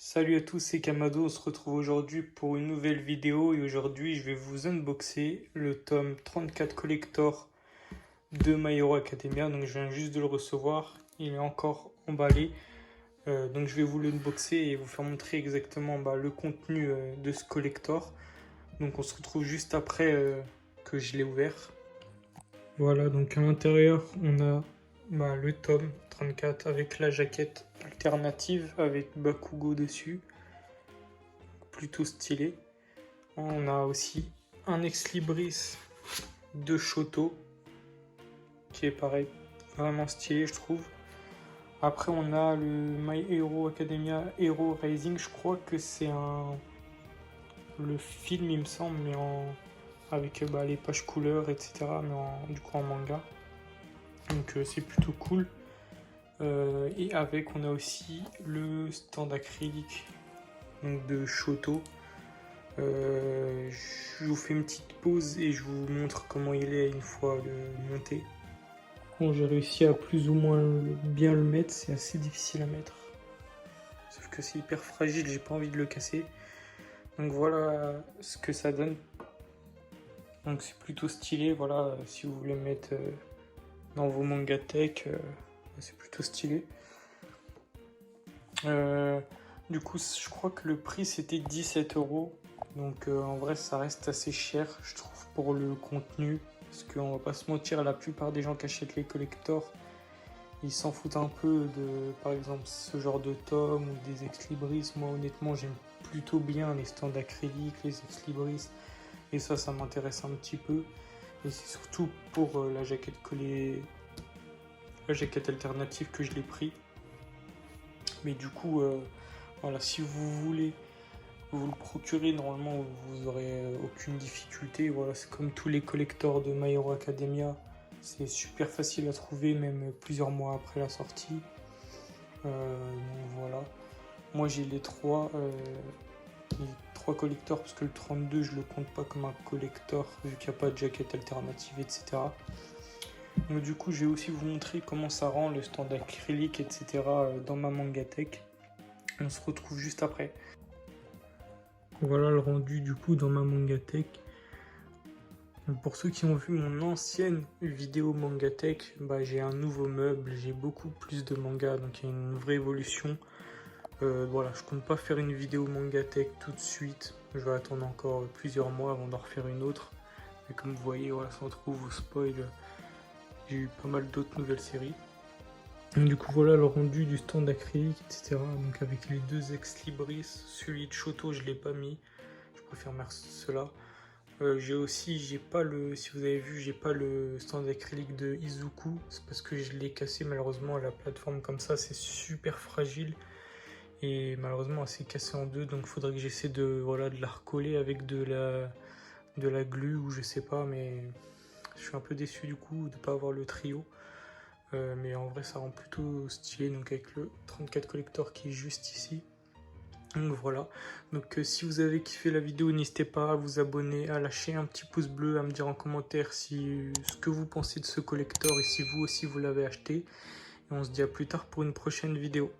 Salut à tous, c'est Kamado, on se retrouve aujourd'hui pour une nouvelle vidéo et aujourd'hui je vais vous unboxer le tome 34 Collector de My Hero Academia. Donc je viens juste de le recevoir, il est encore emballé. Donc je vais vous l'unboxer et vous faire montrer exactement le contenu de ce collector. Donc on se retrouve juste après que je l'ai ouvert. Voilà, donc à l'intérieur on a le tome 34 avec la jaquette alternative avec Bakugo dessus. Plutôt stylé. On a aussi un ex-libris de Shoto qui est pareil, vraiment stylé je trouve. Après on a le My Hero Academia Hero Rising, je crois que c'est le film il me semble, mais avec les pages couleurs etc. Mais du coup en manga. Donc c'est plutôt cool. Et avec on a aussi le stand acrylique donc de Shoto. Je vous fais une petite pause et je vous montre comment il est une fois monté. Bon, j'ai réussi à plus ou moins bien le mettre, c'est assez difficile à mettre. Sauf que c'est hyper fragile, j'ai pas envie de le casser. Donc voilà ce que ça donne. Donc c'est plutôt stylé, voilà, si vous voulez mettre dans vos manga tech, c'est plutôt stylé. Du coup, je crois que le prix c'était 17 €. Donc en vrai, ça reste assez cher, je trouve, pour le contenu. Parce qu'on va pas se mentir, la plupart des gens qui achètent les collectors, ils s'en foutent un peu de, par exemple, ce genre de tome ou des ex-libris. Moi, honnêtement, j'aime plutôt bien les stands acryliques, les ex-libris. Et ça m'intéresse un petit peu. Et c'est surtout pour la jaquette collée, la jaquette alternative que je l'ai pris. Mais du coup, voilà, si vous voulez vous le procurer, normalement vous aurez aucune difficulté. Voilà, c'est comme tous les collectors de My Hero Academia, c'est super facile à trouver même plusieurs mois après la sortie. Donc voilà, moi j'ai les trois collectors parce que le 32 je le compte pas comme un collector vu qu'il n'y a pas de jaquette alternative etc. Donc du coup je vais aussi vous montrer comment ça rend le stand acrylique etc. dans ma mangatech. On se retrouve juste après. Voilà le rendu du coup dans ma mangatech. Pour ceux qui ont vu mon ancienne vidéo mangatech, j'ai un nouveau meuble, j'ai beaucoup plus de mangas, donc il y a une vraie évolution. Voilà, je compte pas faire une vidéo mangatech tout de suite, je vais attendre encore plusieurs mois avant d'en refaire une autre. Mais comme vous voyez, voilà, sans trop vous spoil, j'ai eu pas mal d'autres nouvelles séries. Donc, du coup voilà le rendu du stand acrylique, etc. Donc avec les deux ex-libris, celui de Shoto je l'ai pas mis, je préfère mettre cela. J'ai pas le, si vous avez vu, j'ai pas le stand acrylique de Izuku, c'est parce que je l'ai cassé malheureusement à la plateforme comme ça, c'est super fragile et malheureusement elle s'est cassée en deux, donc il faudrait que j'essaie de la recoller avec de la glu ou je sais pas, mais je suis un peu déçu du coup de pas avoir le trio. Mais en vrai ça rend plutôt stylé, donc avec le 34 collector qui est juste ici. Donc voilà, donc si vous avez kiffé la vidéo, n'hésitez pas à vous abonner, à lâcher un petit pouce bleu, à me dire en commentaire ce que vous pensez de ce collector et si vous aussi vous l'avez acheté. Et on se dit à plus tard pour une prochaine vidéo.